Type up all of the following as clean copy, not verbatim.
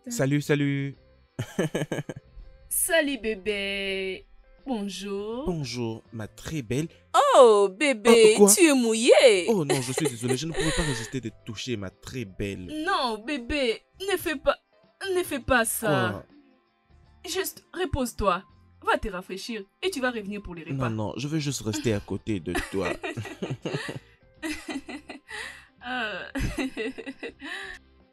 Salut, salut. Salut bébé. Bonjour. Bonjour, ma très belle. Oh bébé, Quoi? tu es mouillé. Oh non, je suis désolé, je ne pouvais pas résister de te toucher, ma très belle. Non bébé, ne fais pas ça. Quoi? Juste repose-toi. Va te rafraîchir et tu vas revenir pour les Non, repas. non, je veux juste rester à côté de toi. Euh,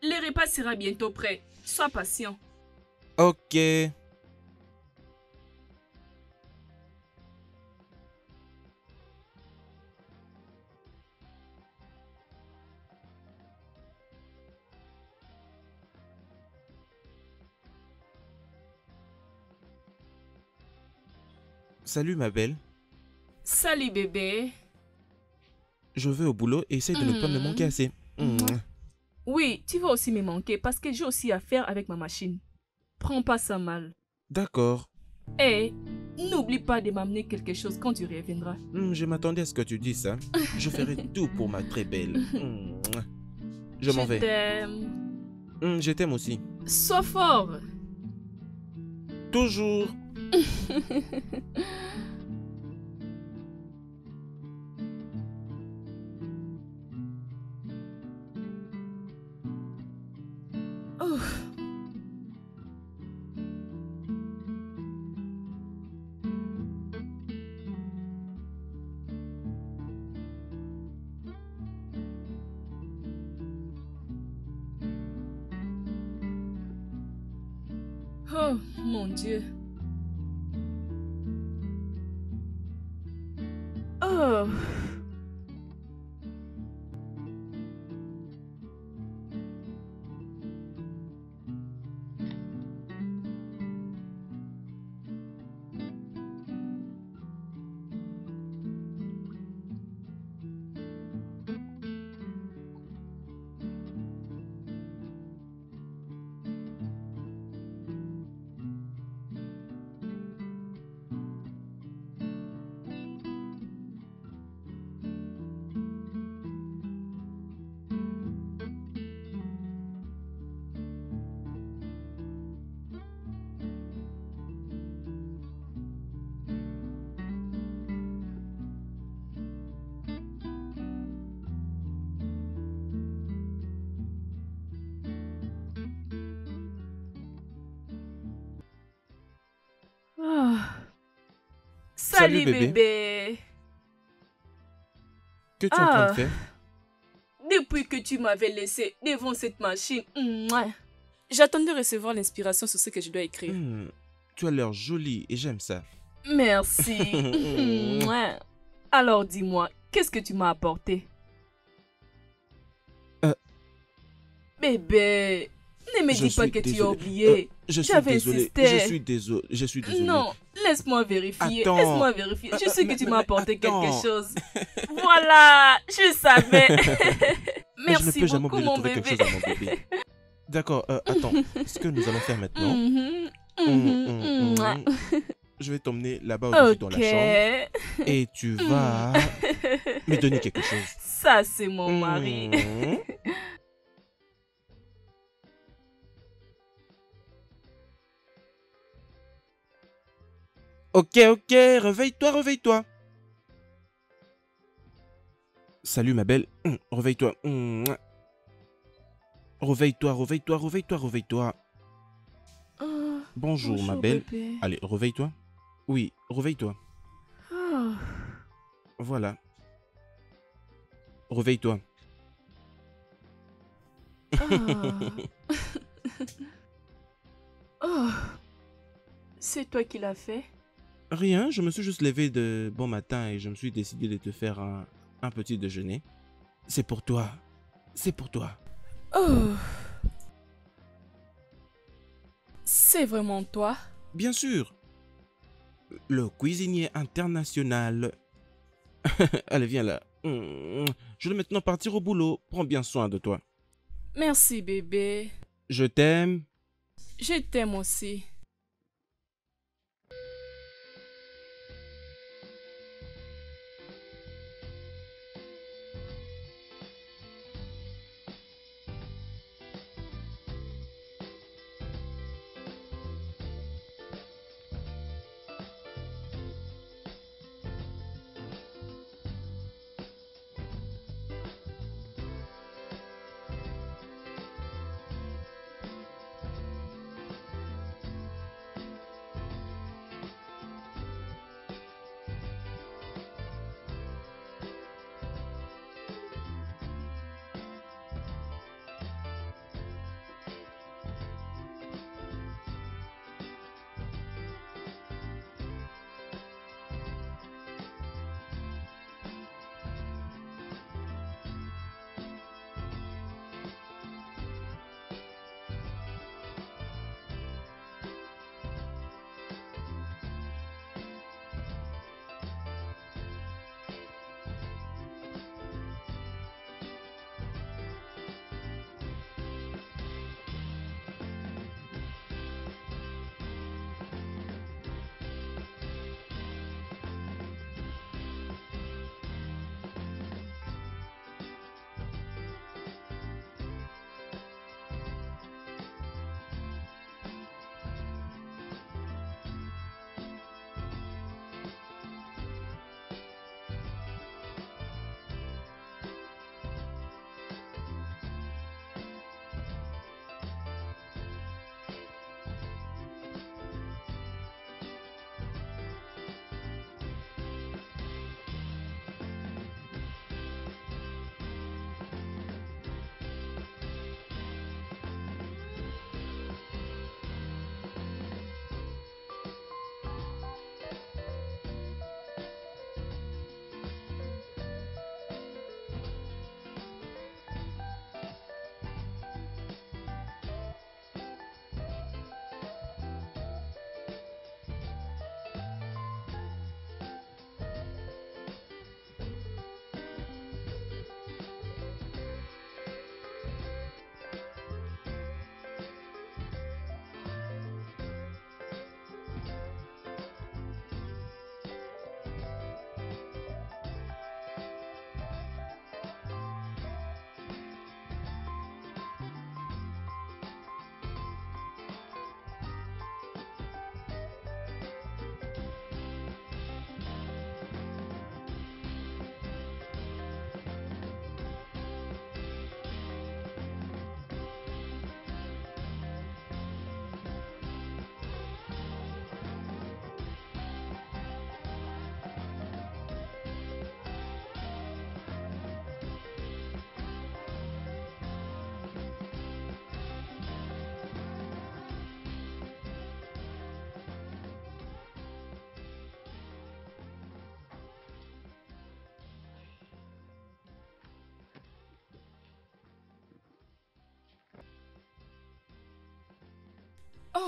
Les repas sera bientôt prêt. Sois patient. Ok. Salut, ma belle. Salut bébé. Je vais au boulot et essaye de ne pas me manquer assez. Oui, tu vas aussi me manquer parce que j'ai aussi affaire avec ma machine. Prends pas ça mal. D'accord. Et n'oublie pas de m'amener quelque chose quand tu reviendras. Je m'attendais à ce que tu dises ça. Je ferai tout pour ma très belle. Je m'en vais. t'aime. Je t'aime aussi. Sois fort. Toujours. Oh. Oh, mon Dieu. Oh. Ah. Salut, Salut bébé. bébé. Que es-tu en train de Ah. faire? Depuis que tu m'avais laissé devant cette machine, j'attendais recevoir l'inspiration sur ce que je dois écrire. Tu as l'air jolie et j'aime ça. Merci. Alors dis-moi, qu'est-ce que tu m'as apporté? Euh, Bébé, ne me Je dis pas suis que tu as désolé. oublié. Je suis J'avais désolé. Je insisté. suis désolé. Je suis désolé. Non, laisse-moi vérifier. Attends. Laisse-moi vérifier. Je sais que tu m'as Mais apporté quelque attends. chose. Voilà, je savais. Mais je ne Merci peux jamais beaucoup, oublier de mon trouver quelque bébé. chose à mon bébé. D'accord, attends. Ce que nous allons faire maintenant, Mhm, hum, mhm, hum, mouah. hum, je vais t'emmener là-bas au-dessus dans Ok. la chambre et tu vas me donner quelque chose. Ça, c'est mon mari. Hum. Ok, ok, réveille-toi, réveille-toi. Salut ma belle. Réveille-toi. Réveille-toi, réveille-toi, réveille-toi, réveille-toi. Oh, Bonjour ma bonjour, belle. bébé. Allez, réveille-toi. Oui, réveille-toi. Oh. Voilà. Réveille-toi. Ah. Oh. C'est toi qui l'as fait? Rien, je me suis juste levé de bon matin et je me suis décidé de te faire un petit déjeuner. C'est pour toi. C'est pour toi. Oh. C'est vraiment toi? Bien sûr. Le cuisinier international. Allez, viens là. Je dois maintenant partir au boulot. Prends bien soin de toi. Merci, bébé. Je t'aime. Je t'aime aussi.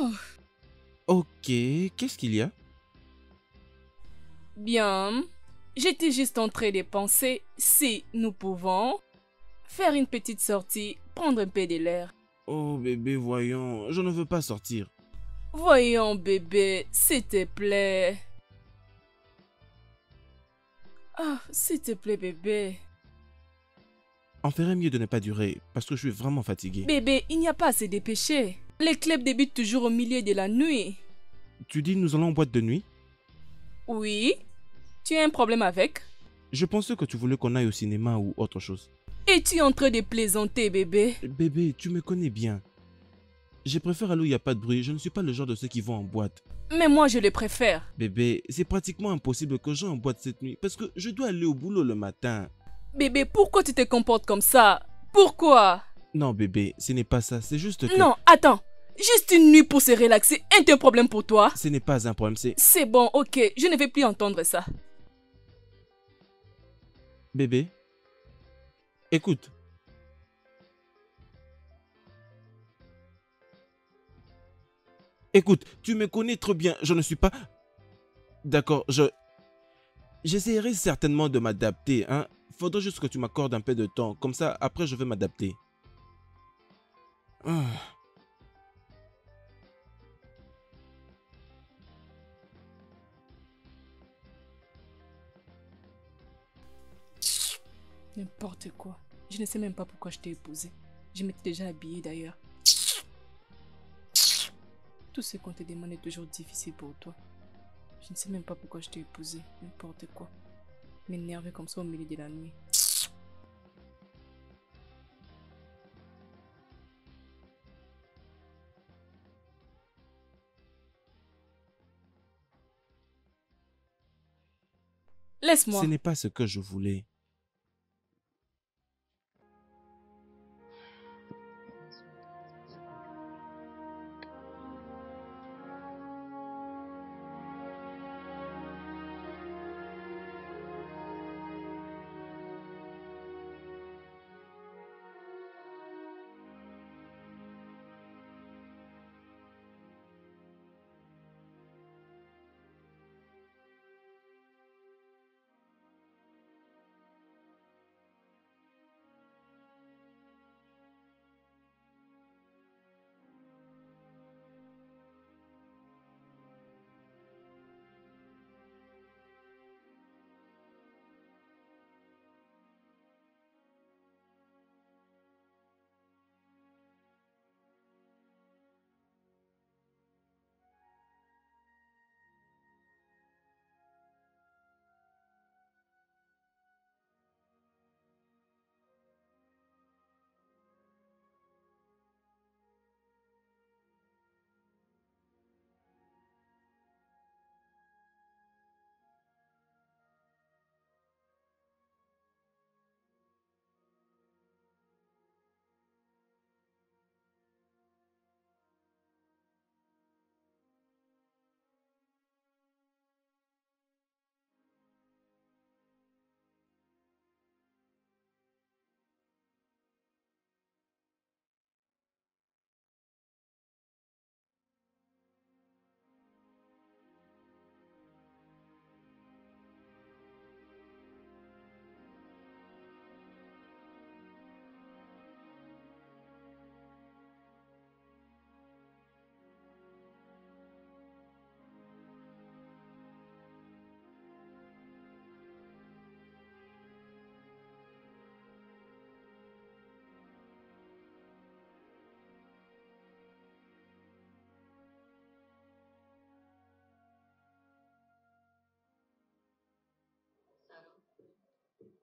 Oh, Ok, qu'est-ce qu'il y a? bien. J'étais juste en train de penser si nous pouvons faire une petite sortie, prendre un peu de l'air. Oh bébé, voyons, je ne veux pas sortir. Voyons, bébé, s'il te plaît. Ah, s'il te plaît, bébé. On ferait mieux de ne pas durer, parce que je suis vraiment fatigué. Bébé, il n'y a pas assez de péchés. Les clubs débutent toujours au milieu de la nuit. Tu dis nous allons en boîte de nuit? Oui? Tu as un problème avec? Je pensais que tu voulais qu'on aille au cinéma ou autre chose. Es-tu en train de plaisanter, bébé? Bébé, tu me connais bien. Je préfère aller où il n'y a pas de bruit, je ne suis pas le genre de ceux qui vont en boîte. Mais moi, je le préfère. Bébé, c'est pratiquement impossible que j'aille en boîte cette nuit, parce que je dois aller au boulot le matin. Bébé, pourquoi tu te comportes comme ça? Pourquoi? Non bébé, ce n'est pas ça, c'est juste que... Non, attends. Juste une nuit pour se relaxer est un problème pour toi? Ce n'est pas un problème, c'est... C'est bon, ok, je ne vais plus entendre ça. Bébé, écoute. Écoute, tu me connais trop bien, je ne suis pas... D'accord, j'essaierai certainement de m'adapter, hein. Faudrait juste que tu m'accordes un peu de temps, comme ça, après je vais m'adapter. Ah. N'importe quoi. Je ne sais même pas pourquoi je t'ai épousé. Je m'étais déjà habillée d'ailleurs. Tout ce qu'on te demande est toujours difficile pour toi. Je ne sais même pas pourquoi je t'ai épousé. N'importe quoi. M'énerver comme ça au milieu de la nuit. Ce Laisse-moi. n'est pas ce que je voulais.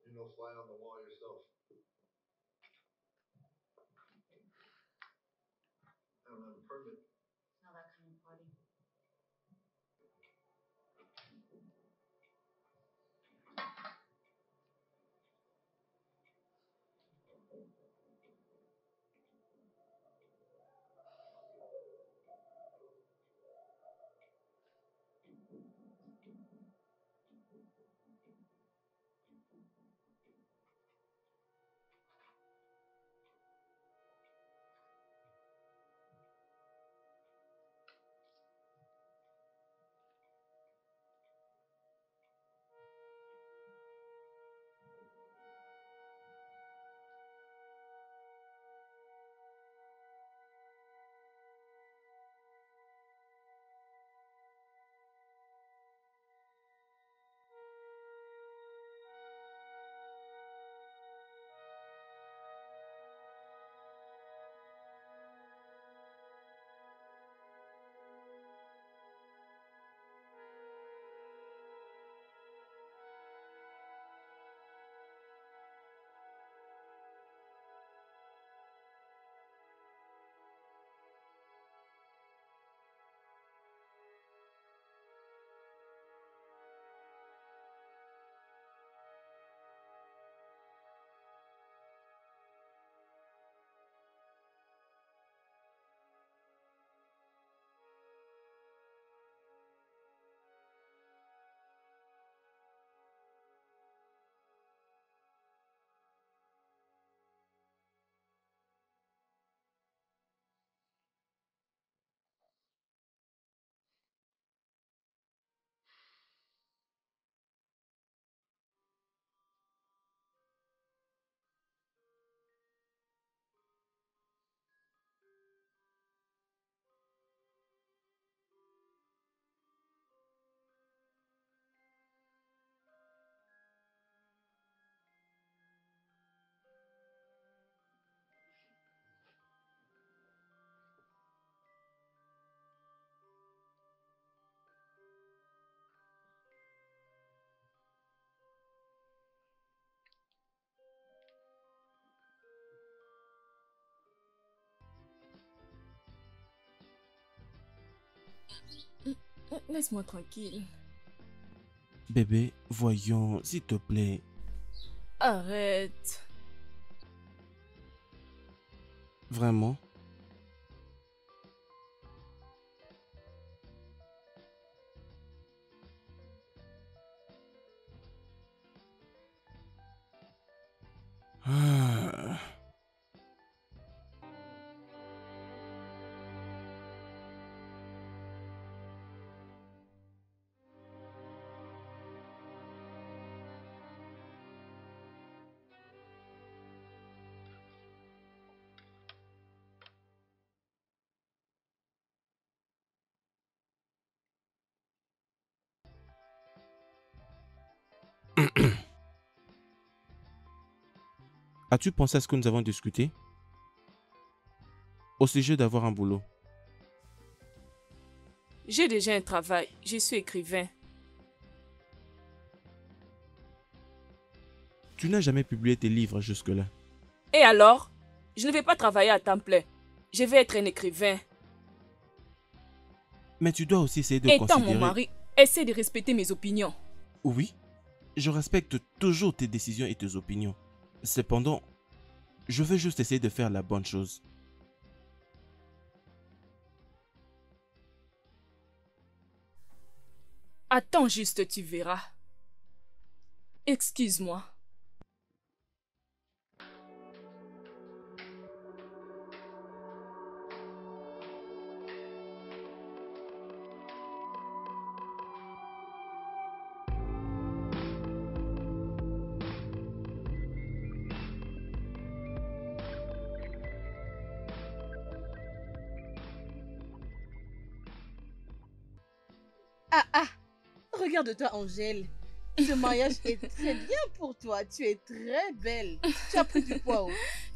You know, fly on the wall yourself. I don't have a permit. It's not that kind of party. Laisse-moi tranquille. Bébé, voyons, s'il te plaît. Arrête. Vraiment? Ah. As-tu pensé à ce que nous avons discuté? Au sujet d'avoir un boulot. J'ai déjà un travail. Je suis écrivain. Tu n'as jamais publié tes livres jusque-là. Et alors? Je ne vais pas travailler à temps plein. Je vais être un écrivain. Mais tu dois aussi essayer de Étant considérer... mon mari, essaie de respecter mes opinions. Oui, je respecte toujours tes décisions et tes opinions. Cependant, je veux juste essayer de faire la bonne chose. Attends juste, tu verras. Excuse-moi. Ah ah, regarde-toi Angèle. Ce mariage est très bien pour toi. Tu es très belle. Tu as pris du poids. Oh.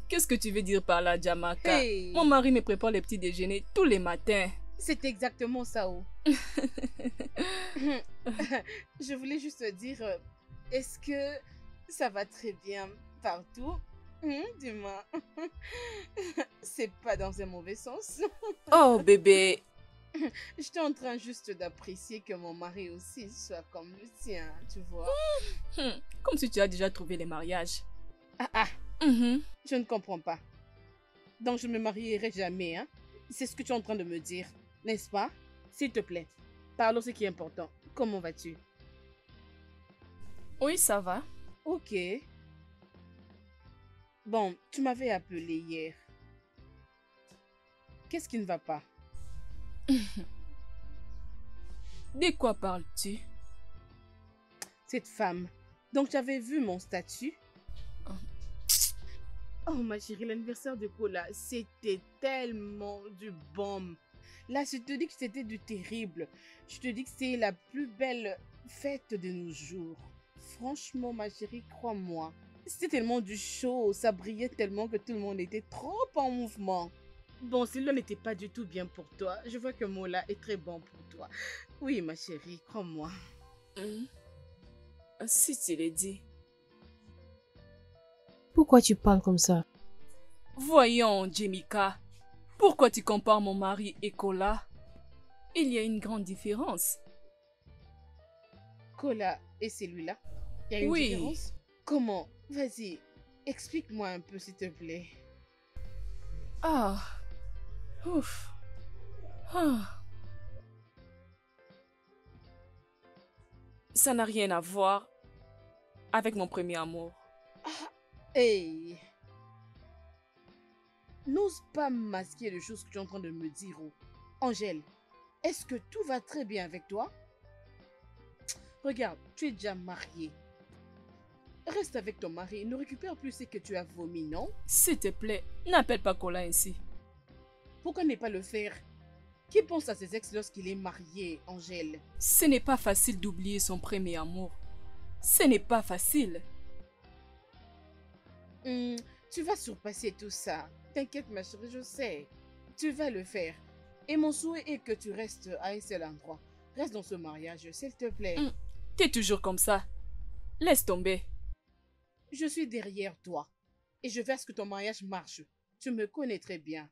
Qu'est-ce que tu veux dire par là, Jamaka? Hey. Mon mari me prépare les petits déjeuners tous les matins. C'est exactement ça. Oh. Je voulais juste te dire, est-ce que ça va très bien partout? Dis-moi. C'est pas dans un mauvais sens. Oh bébé. J'étais en train juste d'apprécier que mon mari aussi soit comme le tien, tu vois. Comme si tu as déjà trouvé les mariages. Ah ah, Mhm. je ne comprends pas. Donc je ne me marierai jamais, hein? C'est ce que tu es en train de me dire, n'est-ce pas? S'il te plaît, parlons ce qui est important. Comment vas-tu? Oui, ça va. Ok. Bon, tu m'avais appelé hier. Qu'est-ce qui ne va pas? De quoi parles-tu? Cette femme. Donc tu avais vu mon statut? Oh ma chérie, l'anniversaire de Kola, c'était tellement du bombe. Là, je te dis que c'était du terrible. Je te dis que c'est la plus belle fête de nos jours. Franchement, ma chérie, crois-moi. C'était tellement du show, ça brillait tellement que tout le monde était trop en mouvement. Bon, celui-là n'était pas du tout bien pour toi. Je vois que Mola est très bon pour toi. Oui, ma chérie, crois-moi. Si tu l'as dit. Pourquoi tu parles comme ça? Voyons, Jemika. Pourquoi tu compares mon mari et Kola? Il y a une grande différence. Kola et celui-là, il y a une Oui. différence? Comment? Vas-y, explique-moi un peu, s'il te plaît. Ah. Ouf. Ah. Ça n'a rien à voir avec mon premier amour. Hey! N'ose pas masquer les choses que tu es en train de me dire. Oh. Angèle, est-ce que tout va très bien avec toi? Regarde, tu es déjà mariée. Reste avec ton mari, ne récupère plus ce que tu as vomi, non? S'il te plaît, n'appelle pas Kola ainsi. Pourquoi ne pas le faire? Qui pense à ses ex lorsqu'il est marié, Angèle? Ce n'est pas facile d'oublier son premier amour. Ce n'est pas facile. Tu vas surpasser tout ça. T'inquiète, ma chérie, je sais. Tu vas le faire. Et mon souhait est que tu restes à un seul endroit. Reste dans ce mariage, s'il te plaît. T'es toujours comme ça. Laisse tomber. Je suis derrière toi. Et je veux à ce que ton mariage marche. Tu me connais très bien.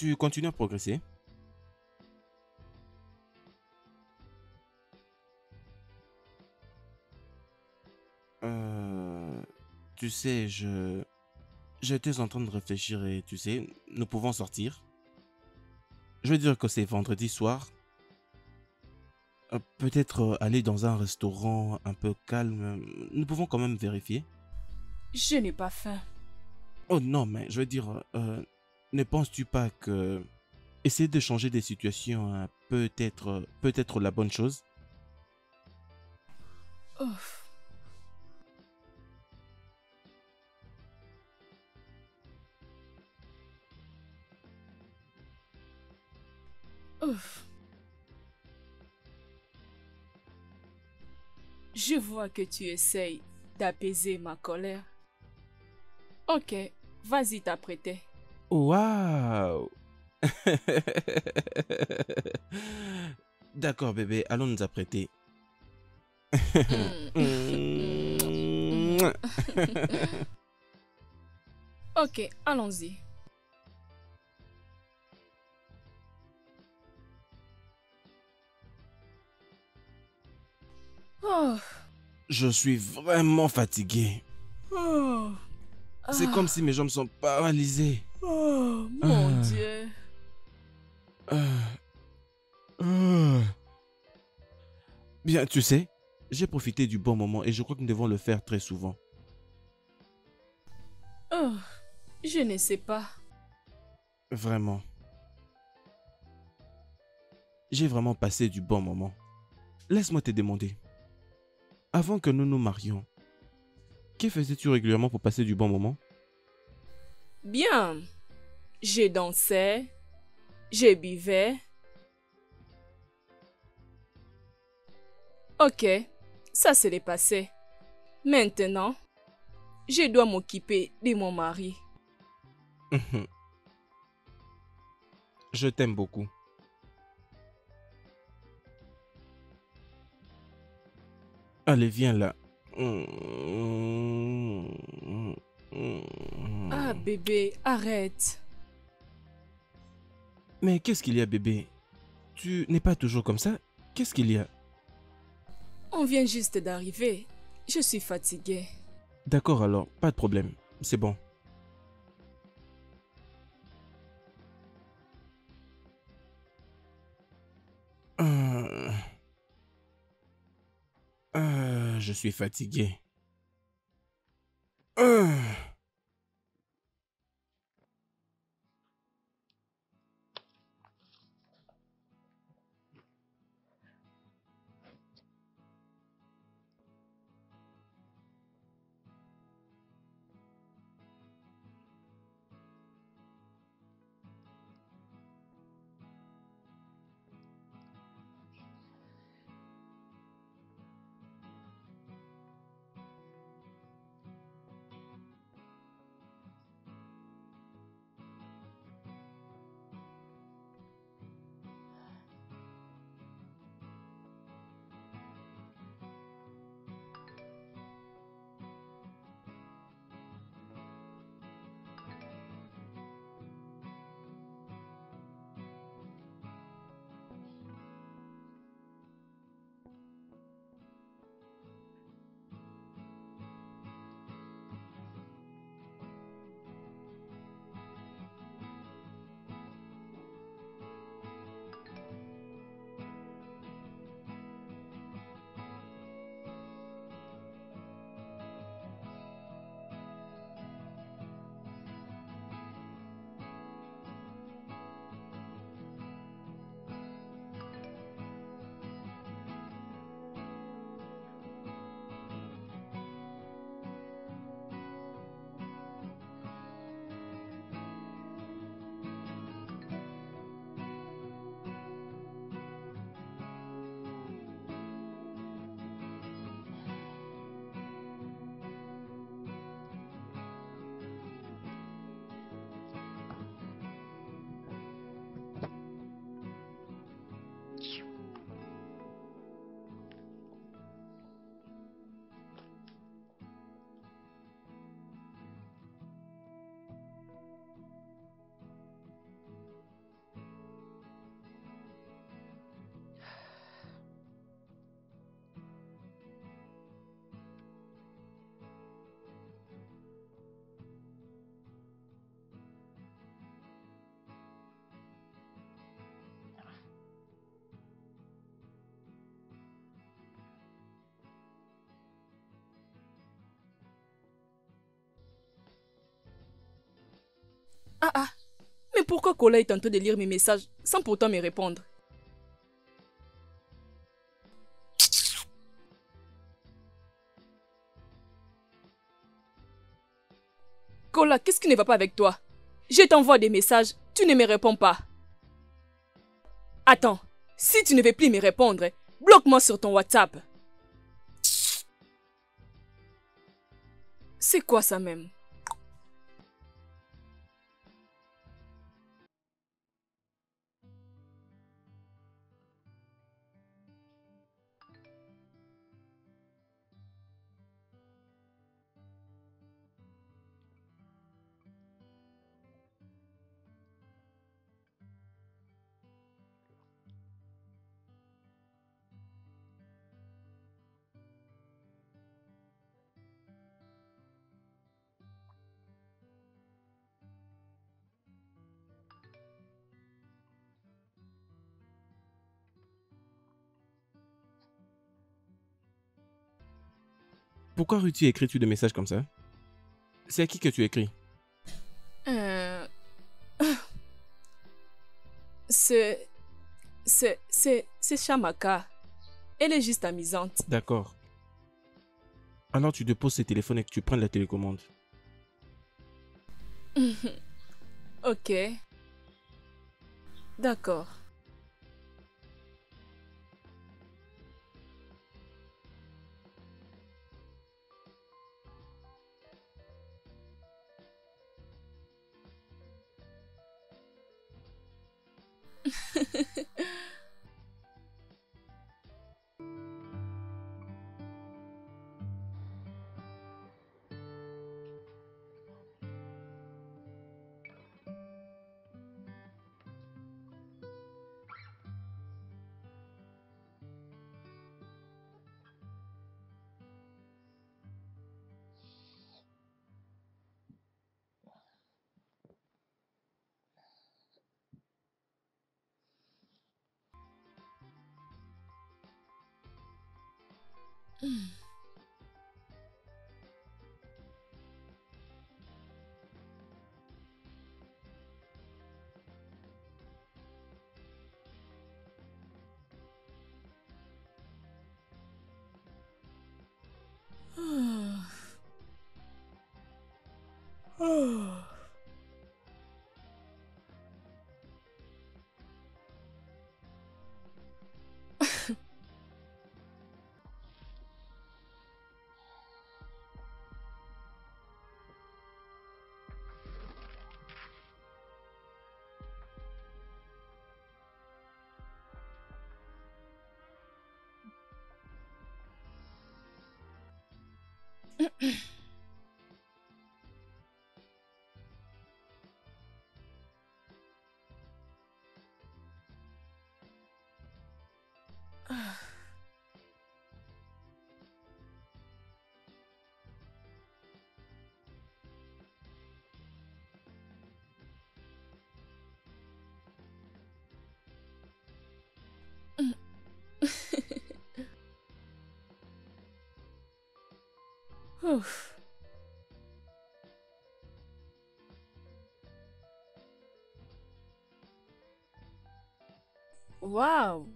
tu continues à progresser. Tu sais, j'étais en train de réfléchir et tu sais, nous pouvons sortir. Je veux dire que c'est vendredi soir. Peut-être aller dans un restaurant un peu calme. Nous pouvons quand même vérifier. Je n'ai pas faim. Oh non, mais je veux dire, ne penses-tu pas que essayer de changer des situations peut être la bonne chose? Ouf. Ouf. Je vois que tu essayes d'apaiser ma colère. Ok, vas-y t'apprêter. Waouh! D'accord, bébé, allons nous apprêter. Ok, allons-y. Oh, Je suis vraiment fatigué. oh, C'est comme si mes jambes sont paralysées. oh, mon Ah. Dieu. Ah. Ah. Bien, tu sais, j'ai profité du bon moment et je crois que nous devons le faire très souvent. Oh, je ne sais pas. Vraiment. J'ai vraiment passé du bon moment. Laisse-moi te demander. Avant que nous nous marions, que faisais-tu régulièrement pour passer du bon moment? Bien, je dansais, je buvais. Ok, ça c'est le passé. Maintenant, je dois m'occuper de mon mari. Je t'aime beaucoup. Allez, viens là. Ah bébé, arrête. Mais qu'est-ce qu'il y a, bébé? Tu n'es pas toujours comme ça? Qu'est-ce qu'il y a? On vient juste d'arriver. Je suis fatiguée. D'accord alors, pas de problème. C'est bon. Je suis fatigué. Ah ah, mais pourquoi Kola est en train de lire mes messages sans pourtant me répondre? Kola, qu'est-ce qui ne va pas avec toi? Je t'envoie des messages, tu ne me réponds pas. Attends, si tu ne veux plus me répondre, bloque-moi sur ton WhatsApp. C'est quoi ça même? Pourquoi Ruthie écris-tu des messages comme ça? C'est à qui que tu écris? Euh... C'est Shamaka. Elle est juste amusante. D'accord. Alors tu déposes tes téléphones et que tu prennes la télécommande. Ok. D'accord. Ouf. Waouh.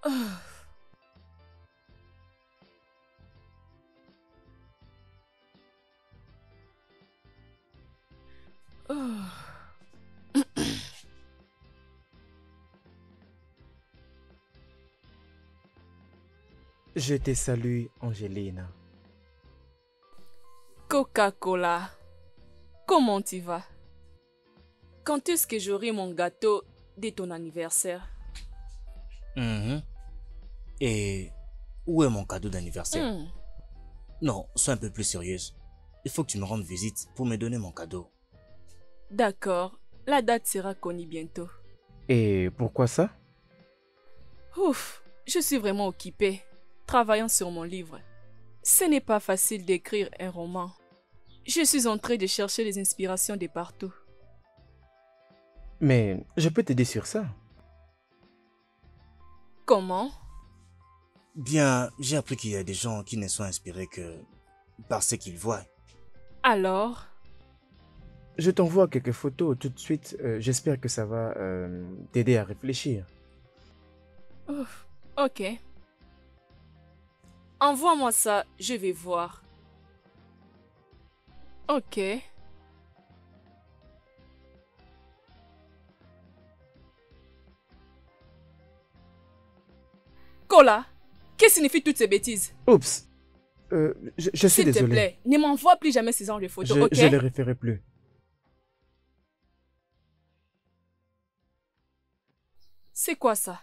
Oh. Oh. Je te salue, Angelina. Coca-Cola, comment tu vas? Quand est-ce que j'aurai mon gâteau de ton anniversaire? Et où est mon cadeau d'anniversaire? Hmm. Non, sois un peu plus sérieuse. Il faut que tu me rendes visite pour me donner mon cadeau. D'accord, la date sera connue bientôt. Et pourquoi ça? Ouf, je suis vraiment occupée, travaillant sur mon livre. Ce n'est pas facile d'écrire un roman. Je suis en train de chercher les inspirations de partout. Mais je peux t'aider sur ça. Comment? Bien, j'ai appris qu'il y a des gens qui ne sont inspirés que par ce qu'ils voient. Alors? Je t'envoie quelques photos tout de suite. J'espère que ça va t'aider à réfléchir. Ouf, ok. Envoie-moi ça, je vais voir. Ok. Kola, que signifient toutes ces bêtises? Oups. Je suis S'il te désolé. plaît, ne m'envoie plus jamais ce genre de photos, ok? Je les référerai plus. C'est quoi ça?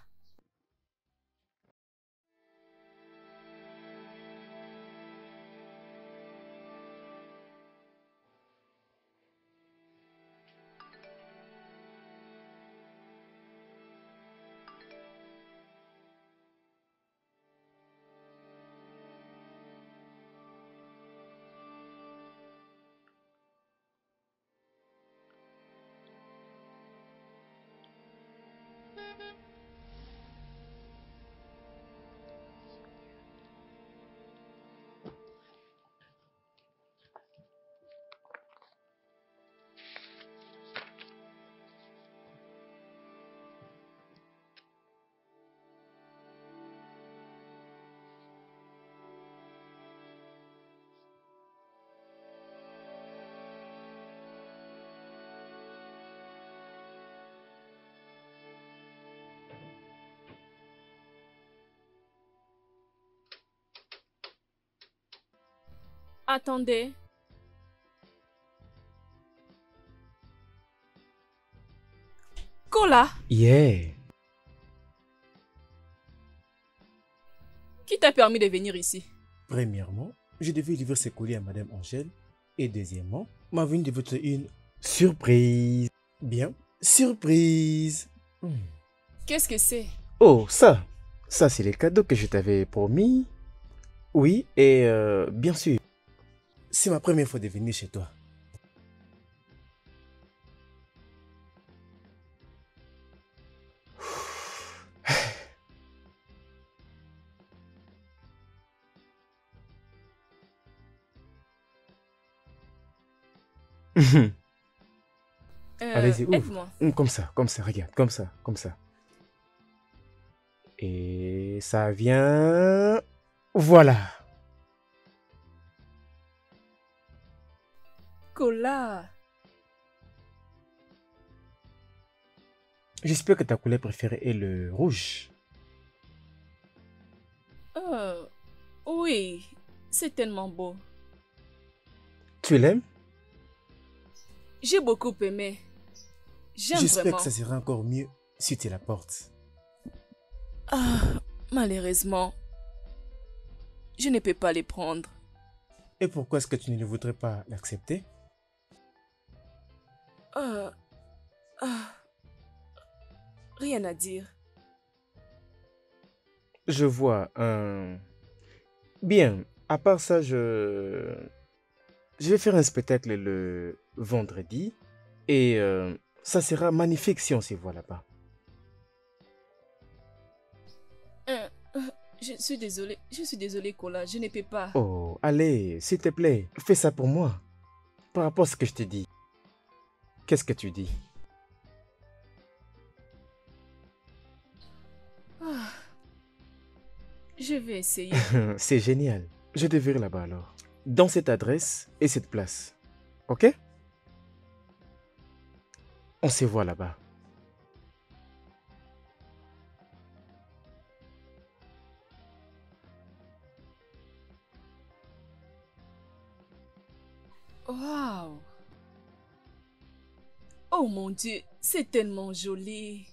Attendez. Kola, Yeah. qui t'a permis de venir ici? Premièrement, je devais livrer ce colis à Madame Angèle. Et deuxièmement, ma venue devait être une surprise. Bien, surprise. Qu'est-ce que c'est? Oh, ça. Ça, c'est les cadeaux que je t'avais promis. Oui, et bien sûr, c'est ma première fois de venir chez toi. Allez-y, ouvre. Aide-moi. Comme ça, regarde, comme ça, comme ça. Et ça vient... Voilà. Kola. J'espère que ta couleur préférée est le rouge. Oui, c'est tellement beau. Tu l'aimes? J'ai beaucoup aimé. J'aime J'espère vraiment. que ça sera encore mieux si tu la portes. Ah, malheureusement, je ne peux pas les prendre. Et pourquoi est-ce que tu ne voudrais pas l'accepter? Rien à dire. Je vois un... Bien, à part ça, je vais faire un spectacle le vendredi. Et ça sera magnifique si on s'y voit là-bas. Je suis désolée, Kola, je ne peux pas. Oh, allez, s'il te plaît, fais ça pour moi. Par rapport à ce que je t'ai dit. Qu'est-ce que tu dis? Je vais essayer. C'est génial. Je te verrai là-bas alors. Dans cette adresse et cette place. Ok? On se voit là-bas. Waouh! Oh mon Dieu, c'est tellement joli.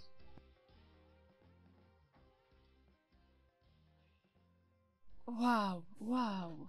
Waouh, waouh.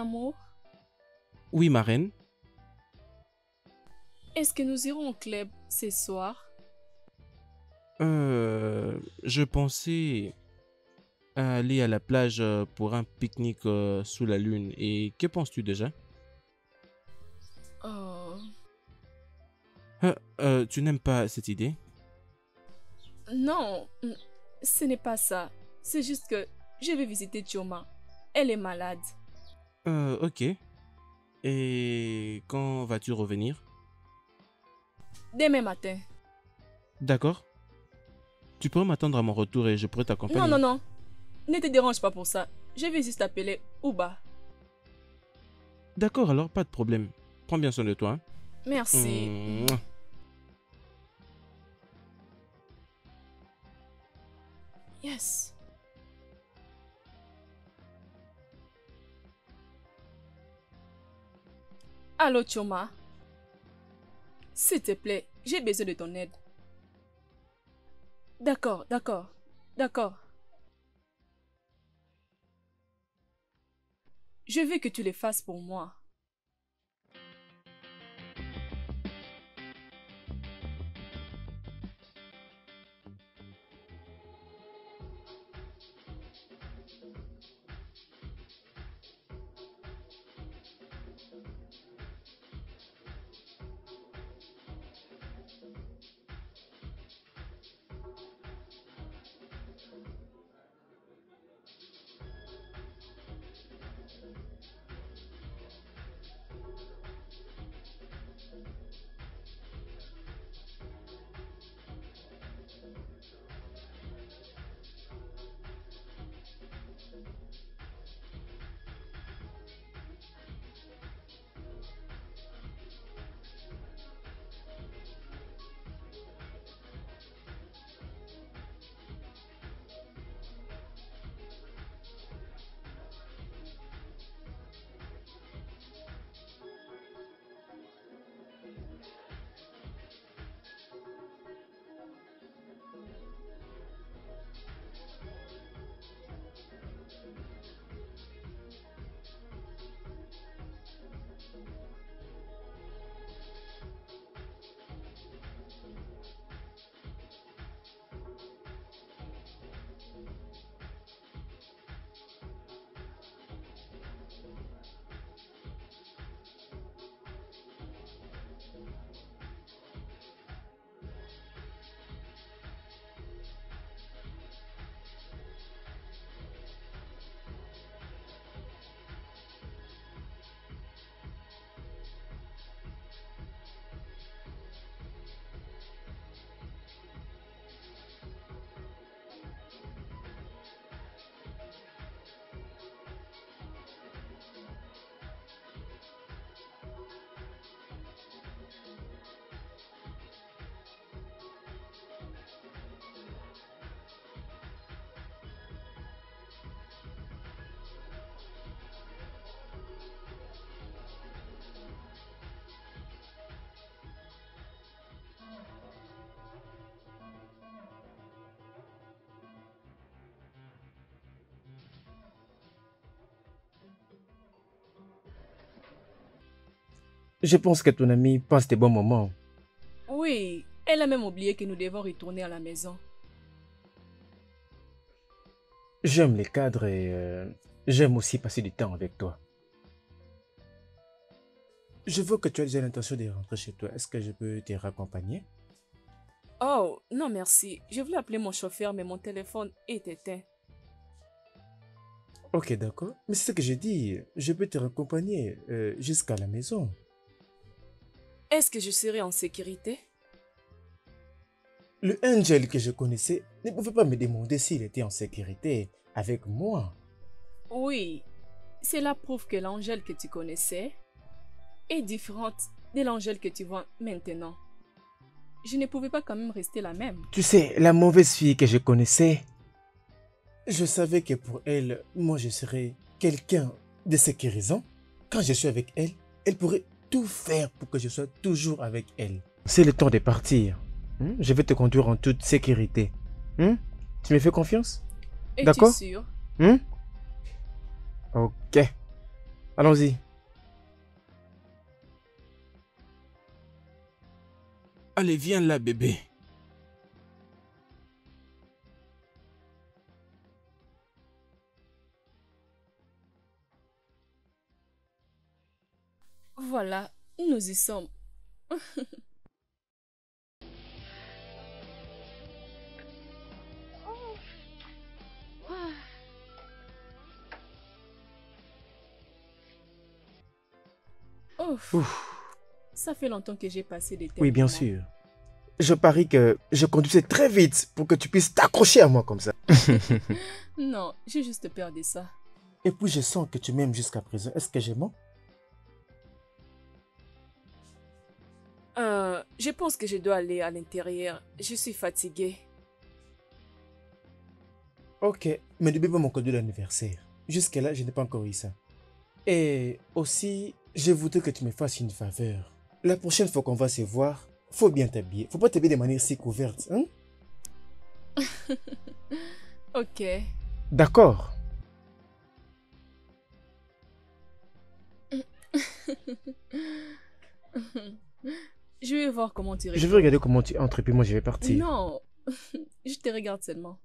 amour, Oui, ma reine. est-ce que nous irons au club ce soir? Je pensais à aller à la plage pour un pique-nique sous la lune. Et que penses-tu déjà? Oh, Tu n'aimes pas cette idée? non, ce n'est pas ça. C'est juste que je vais visiter Chioma. Elle est malade. Ok. Et quand vas-tu revenir? Demain matin. D'accord. Tu pourrais m'attendre à mon retour et je pourrais t'accompagner. Non, non, non. Ne te dérange pas pour ça. Je vais juste t'appeler Uba. D'accord, alors pas de problème. Prends bien soin de toi. Hein. Merci. Mouah. Yes. Allô, Choma. S'il te plaît, j'ai besoin de ton aide. D'accord, d'accord, d'accord. Je veux que tu les fasses pour moi. Je pense que ton ami passe des bons moments. Oui, elle a même oublié que nous devons retourner à la maison. J'aime les cadres et j'aime aussi passer du temps avec toi. Je vois que tu as déjà l'intention de rentrer chez toi. Est-ce que je peux te raccompagner? Oh, non merci. Je voulais appeler mon chauffeur, mais mon téléphone est éteint. Ok, d'accord. Mais c'est ce que j'ai dit. Je peux te raccompagner jusqu'à la maison. Est-ce que je serai en sécurité? Le Angel que je connaissais ne pouvait pas me demander s'il était en sécurité avec moi. Oui, cela prouve que l'Angèle que tu connaissais est différente de l'Angèle que tu vois maintenant. Je ne pouvais pas quand même rester la même. Tu sais, la mauvaise fille que je connaissais, je savais que pour elle, moi je serais quelqu'un de sécurisant. Quand je suis avec elle, elle pourrait tout faire pour que je sois toujours avec elle. C'est le temps de partir. Je vais te conduire en toute sécurité. Tu me fais confiance? Es-tu D'accord? sûr? Ok. Allons-y. Allez, viens là, bébé. Voilà, nous y sommes. Ouf, Ouf. ça fait longtemps que j'ai passé des tels Oui, bien moments. sûr. Je parie que je conduisais très vite pour que tu puisses t'accrocher à moi comme ça. Non, j'ai juste peur de ça. Et puis je sens que tu m'aimes jusqu'à présent. Est-ce que j'ai menti? Je pense que je dois aller à l'intérieur. Je suis fatiguée. Ok, mais n'oublie pas mon cadeau d'anniversaire. Jusque-là, je n'ai pas encore eu ça. Et aussi, je voudrais que tu me fasses une faveur. La prochaine fois qu'on va se voir, faut bien t'habiller. Faut pas t'habiller de manière si couverte, hein? Ok. D'accord. Je vais voir comment tu Je réponds. vais regarder comment tu entres et puis moi je vais partir. Non, je te regarde seulement.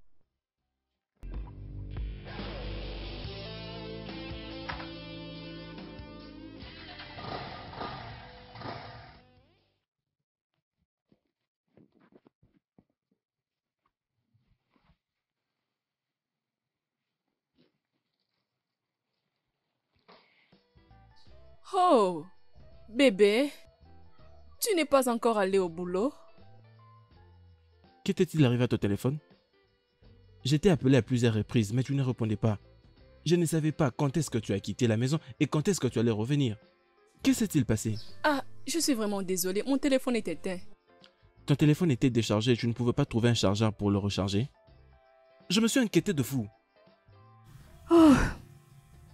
Oh, bébé, tu n'es pas encore allé au boulot? Qu'était-il arrivé à ton téléphone? J'étais appelé à plusieurs reprises, mais tu ne répondais pas. Je ne savais pas quand est-ce que tu as quitté la maison et quand est-ce que tu allais revenir. Que s'est-il passé? Ah, je suis vraiment désolée, mon téléphone est éteint. Ton téléphone était déchargé et tu ne pouvais pas trouver un chargeur pour le recharger? Je me suis inquiété de fou. Oh,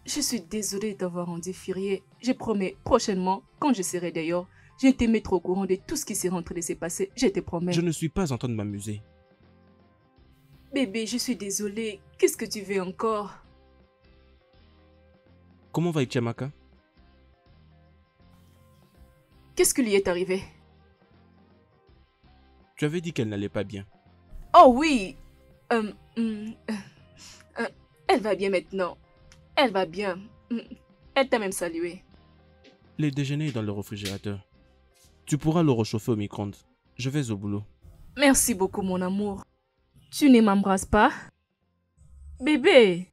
je suis désolée d'avoir rendu furieux. Je promets, prochainement, quand je serai dehors, je vais te mettre au courant de tout ce qui s'est en train de se passer. Je te promets. Je ne suis pas en train de m'amuser. Bébé, je suis désolée. Qu'est-ce que tu veux encore? Comment va Ichiamaka? Qu'est-ce qui lui est arrivé? Tu avais dit qu'elle n'allait pas bien. Oh oui. Elle va bien maintenant. Elle va bien. Elle t'a même salué. Le déjeuner est dans le réfrigérateur. Tu pourras le réchauffer au micro-ondes. Je vais au boulot. Merci beaucoup, mon amour. Tu ne m'embrasses pas? Bébé.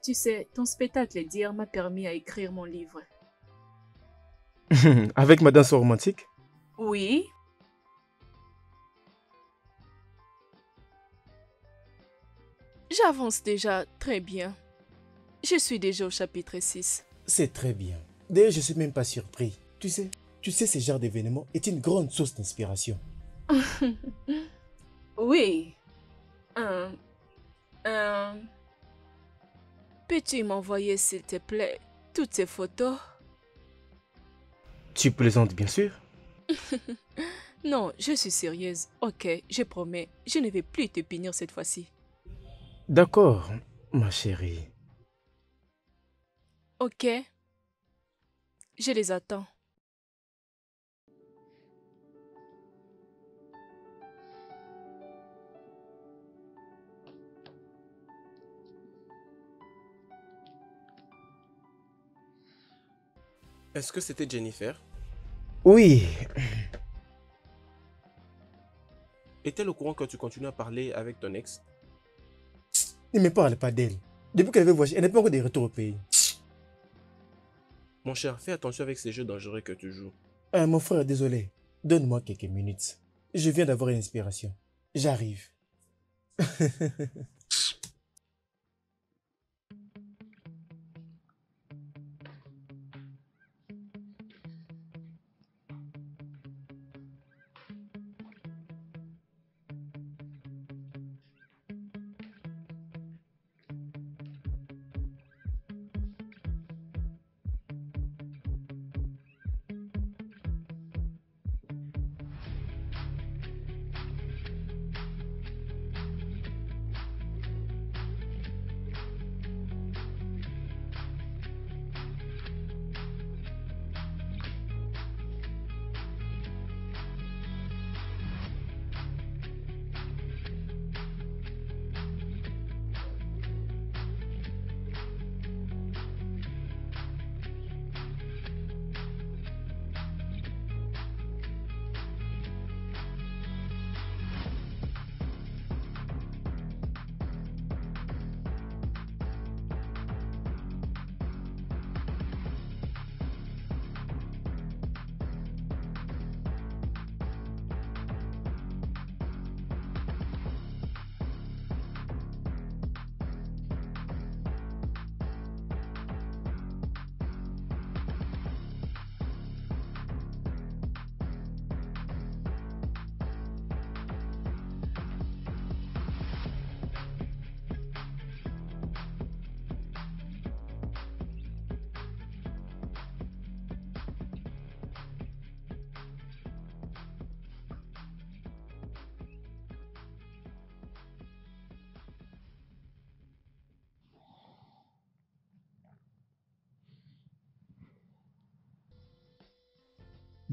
Tu sais, ton spectacle d'hier m'a permis à écrire mon livre. Avec ma danse romantique? Oui, j'avance déjà très bien. Je suis déjà au chapitre 6. C'est très bien. D'ailleurs, je suis même pas surpris. Tu sais, ce genre d'événement est une grande source d'inspiration. Oui. Euh, euh, Peux-tu m'envoyer, s'il te plaît, toutes ces photos? Tu plaisantes bien sûr? Non, je suis sérieuse. Ok, je promets, je ne vais plus te punir cette fois-ci. D'accord, ma chérie. Ok, je les attends. Est-ce que c'était Jennifer? Oui, Est-elle au courant que tu continues à parler avec ton ex? Ne me parle pas d'elle. Depuis qu'elle avait voyagé, elle n'est pas encore de retour au pays. Mon cher, fais attention avec ces jeux dangereux que tu joues. Mon frère, désolé. Donne-moi quelques minutes. Je viens d'avoir une inspiration. J'arrive.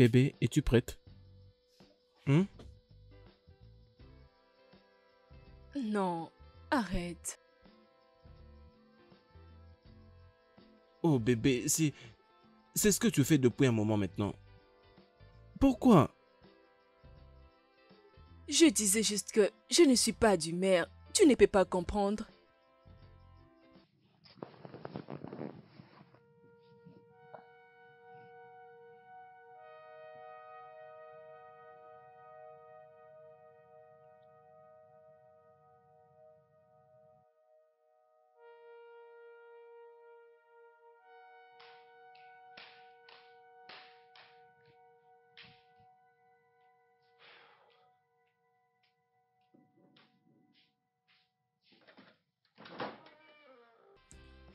Bébé, es-tu prête? Hmm? Non, arrête. Oh bébé, c'est ce que tu fais depuis un moment maintenant. Pourquoi? Je disais juste que je ne suis pas d'humeur. Tu ne peux pas comprendre.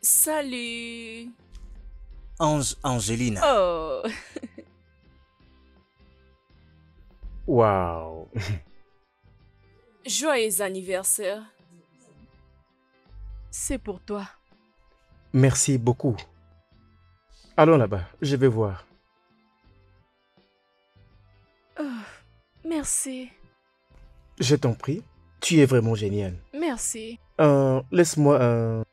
Salut. Angelina. Oh, waouh. joyeux anniversaire. C'est pour toi. Merci beaucoup. Allons là-bas, je vais voir. Oh, merci. Je t'en prie, tu es vraiment génial. Merci. Laisse-moi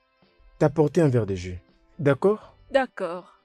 t'apporter un verre de jus. D'accord? D'accord.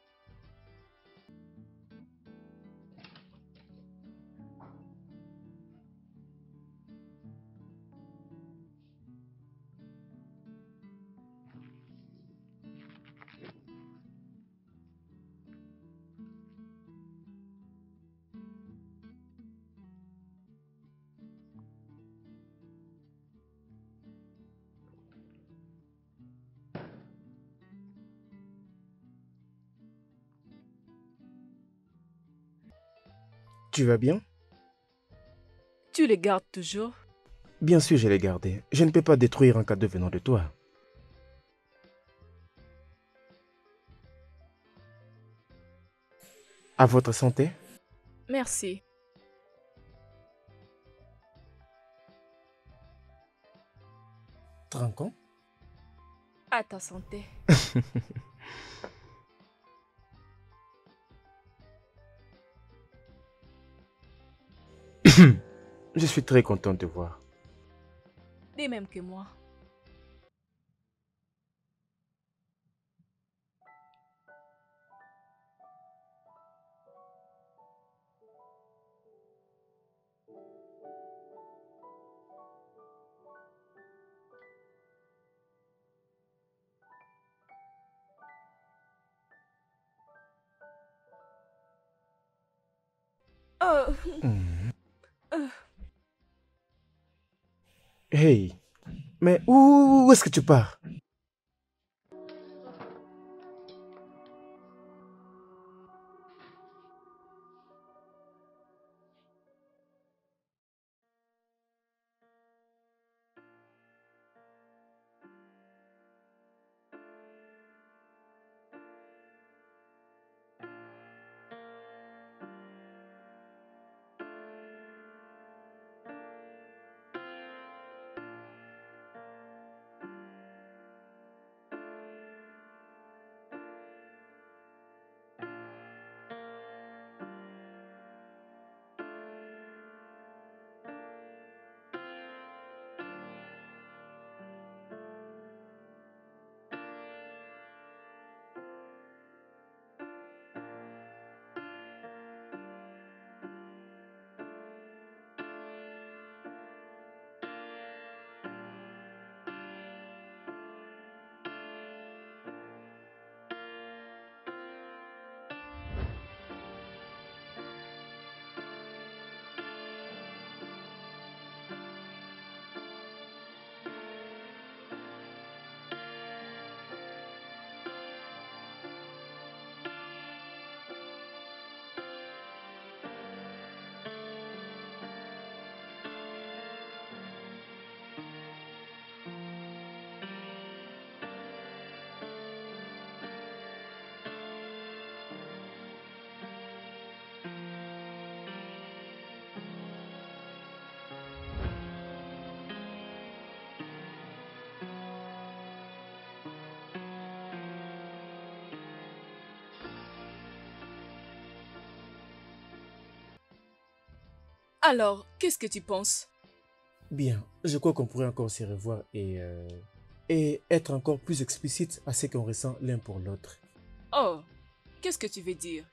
Tu vas bien? Tu les gardes toujours? Bien sûr, je l'ai gardé. Je ne peux pas détruire un cadeau venant de toi. À votre santé? Merci. Trinquons. À ta santé. Je suis très content de te voir. De même que moi. Oh, Mhm. Hey, mais où est-ce que tu pars? alors, qu'est-ce que tu penses? Bien, je crois qu'on pourrait encore se revoir et être encore plus explicite à ce qu'on ressent l'un pour l'autre. Oh, qu'est-ce que tu veux dire?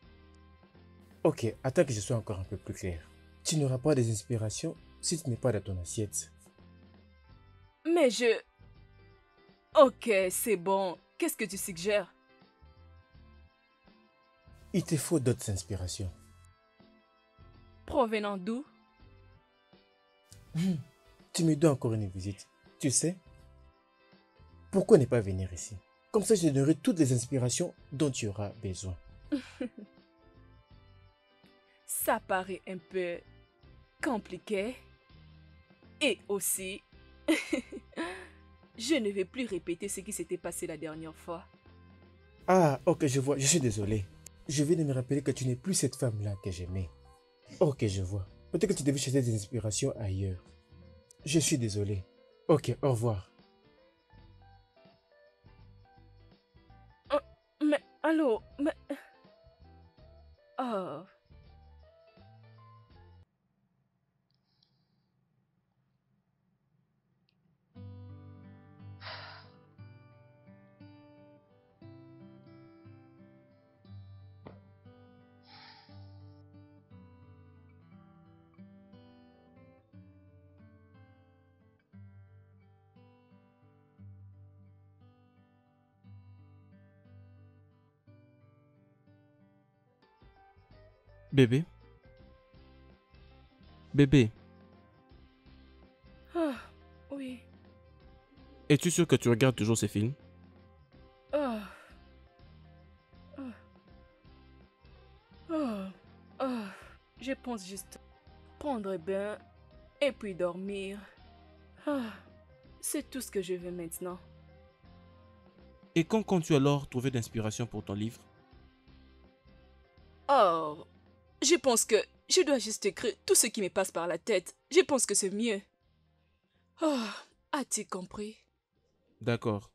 Ok, attends que je sois encore un peu plus clair. Tu n'auras pas des inspirations si tu n'es pas dans ton assiette. Mais je... Ok, c'est bon. Qu'est-ce que tu suggères? Il te faut d'autres inspirations. Provenant d'où? Tu me dois encore une visite. Tu sais? Pourquoi ne pas venir ici? Comme ça, je te donnerai toutes les inspirations dont tu auras besoin. Ça paraît un peu compliqué. Et aussi, je ne vais plus répéter ce qui s'était passé la dernière fois. Ah, ok, je vois. Je suis désolé. Je viens de me rappeler que tu n'es plus cette femme-là que j'aimais. Ok, je vois. Peut-être que tu devais chercher des inspirations ailleurs. Je suis désolé. Ok, au revoir. Oh, mais, allô, mais... Oh, Bébé? Bébé, ah, oui. es-tu sûr que tu regardes toujours ces films? Oh, oh, oh, oh. Je pense juste prendre un bain et puis dormir. Ah, c'est tout ce que je veux maintenant. Et quand comptes-tu alors trouver d'inspiration pour ton livre? Oh, je pense que je dois juste écrire tout ce qui me passe par la tête. Je pense que c'est mieux. Oh, as-tu compris? D'accord.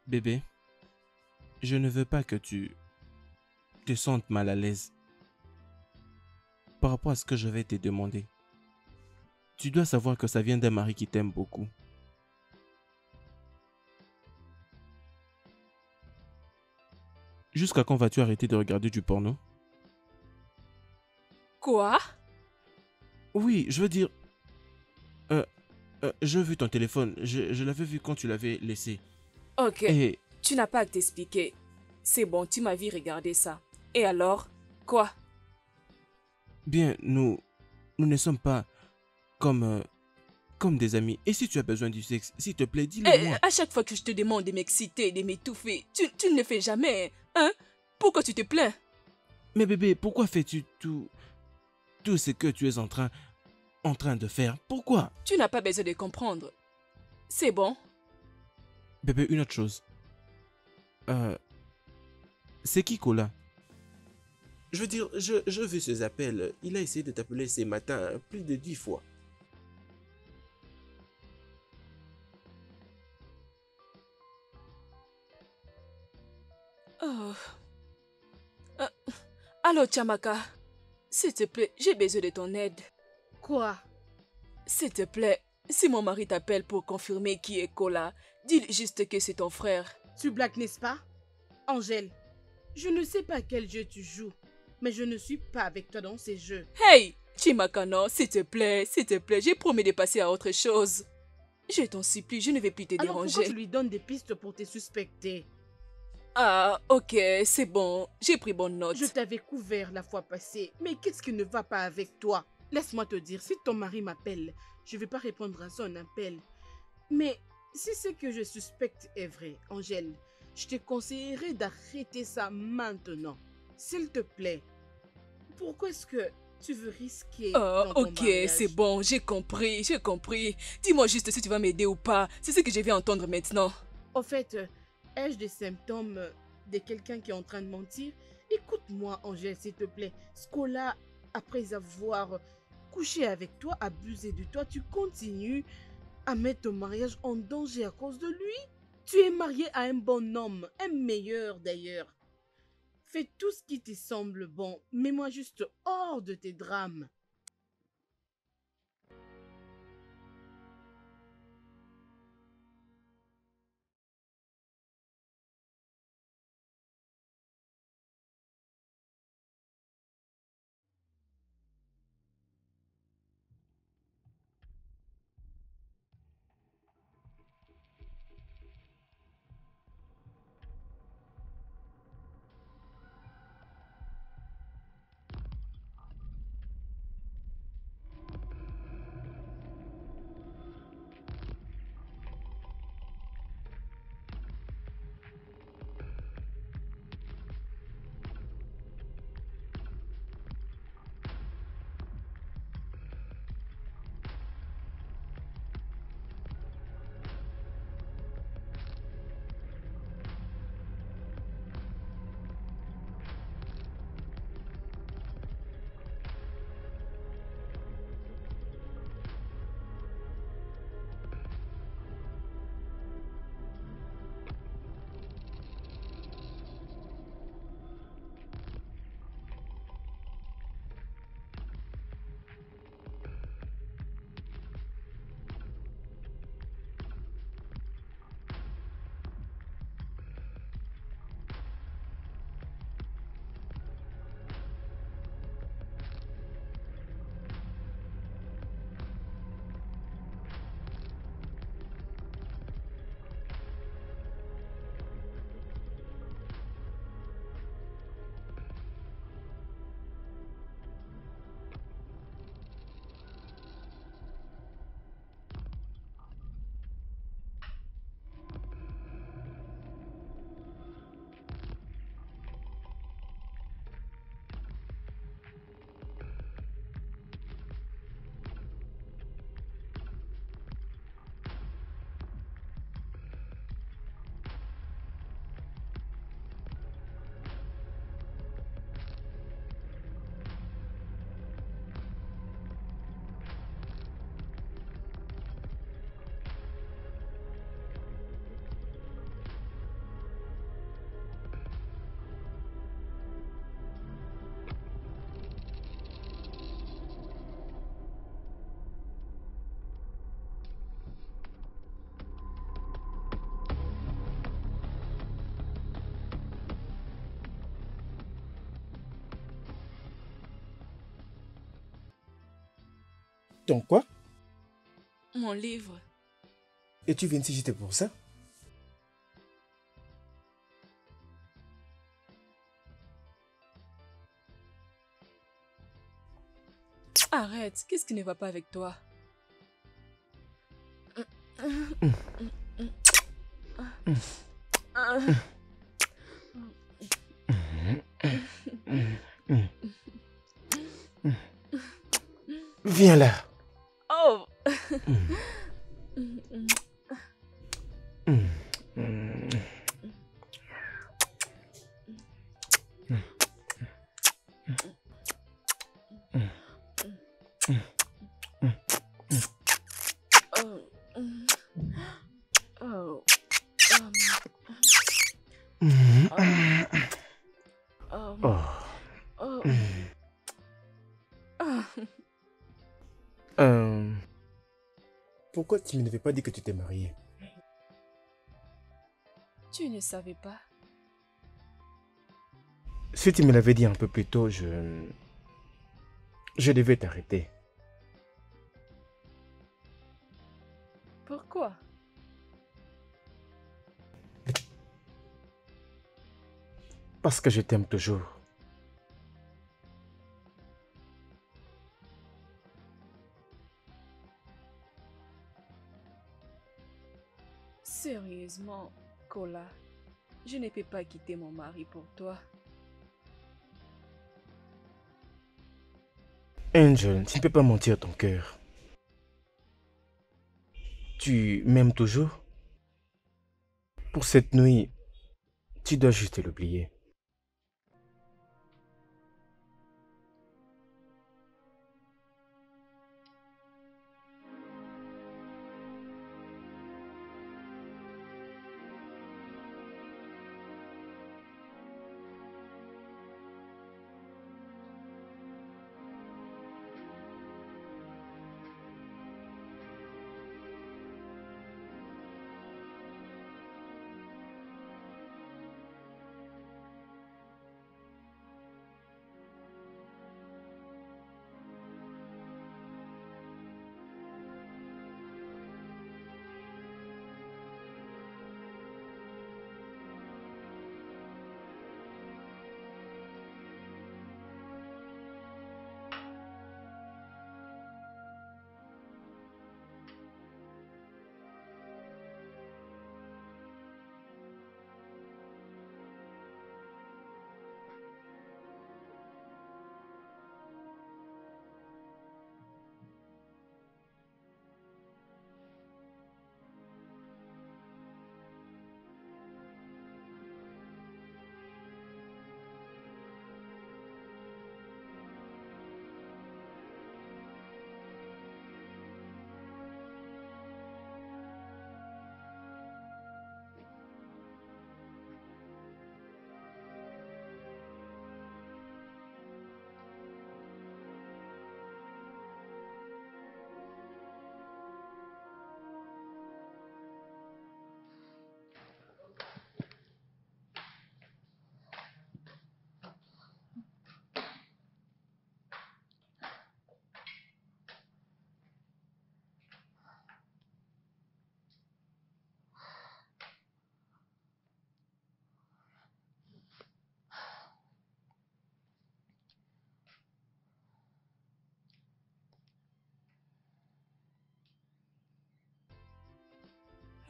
Bébé, je ne veux pas que tu te sentes mal à l'aise par rapport à ce que je vais te demander. Tu dois savoir que ça vient d'un mari qui t'aime beaucoup. Jusqu'à quand vas-tu arrêter de regarder du porno? Quoi? Oui, je veux dire... Euh, j'ai vu ton téléphone. Je l'avais vu quand tu l'avais laissé. Ok, Et tu n'as pas à t'expliquer. C'est bon, tu m'as vu regarder ça. Et alors? Quoi? bien, nous ne sommes pas comme, comme des amis. Et si tu as besoin du sexe, s'il te plaît, dis-le-moi. À chaque fois que je te demande de m'exciter, de m'étouffer, tu ne le fais jamais, hein? Pourquoi tu te plains? Mais bébé, pourquoi fais-tu tout ce que tu es en train de faire? Pourquoi? Tu n'as pas besoin de comprendre. C'est bon? Bébé, une autre chose. C'est qui Cola? Je veux dire, je veux ses appels. Il a essayé de t'appeler ces matins plus de 10 fois. Oh. Euh, Allô, Chamaka. S'il te plaît, j'ai besoin de ton aide. Quoi? S'il te plaît, si mon mari t'appelle pour confirmer qui est Kola, dis juste que c'est ton frère. Tu blagues, n'est-ce pas? Angèle, je ne sais pas quel jeu tu joues, mais je ne suis pas avec toi dans ces jeux. Hey, Chimaka, non, s'il te plaît, j'ai promis de passer à autre chose. Je t'en supplie, je ne vais plus te Alors pourquoi déranger. tu lui donnes des pistes pour te suspecter? Ah, ok, c'est bon, j'ai pris bonne note. Je t'avais couvert la fois passée, mais qu'est-ce qui ne va pas avec toi? Laisse-moi te dire, si ton mari m'appelle, je ne vais pas répondre à son appel. Mais si ce que je suspecte est vrai, Angèle, je te conseillerais d'arrêter ça maintenant. S'il te plaît. Pourquoi est-ce que tu veux risquer Oh, dans ton ok, mariage? c'est bon, j'ai compris, j'ai compris. Dis-moi juste si tu vas m'aider ou pas. C'est ce que je viens entendre maintenant. Au fait, ai-je des symptômes de quelqu'un qui est en train de mentir? Écoute-moi, Angèle, s'il te plaît. Scola, après avoir couché avec toi, abusé de toi, tu continues à mettre ton mariage en danger à cause de lui? Tu es marié à un bon homme, un meilleur d'ailleurs. Fais tout ce qui te semble bon. Mets-moi juste hors de tes drames. Ton quoi? Mon livre. Et tu viens ici juste pour ça? Arrête, qu'est-ce qui ne va pas avec toi? Viens là. Oh! Oh. Oh. Oh. Pourquoi tu ne m'avais pas dit que tu t'es mariée? Tu ne savais pas? Si tu me l'avais dit un peu plus tôt, je devais t'arrêter. Pourquoi? Parce que je t'aime toujours. Sérieusement, Kola, je ne peux pas quitter mon mari pour toi. Angel, tu ne peux pas mentir à ton cœur. Tu m'aimes toujours? Pour cette nuit, tu dois juste l'oublier.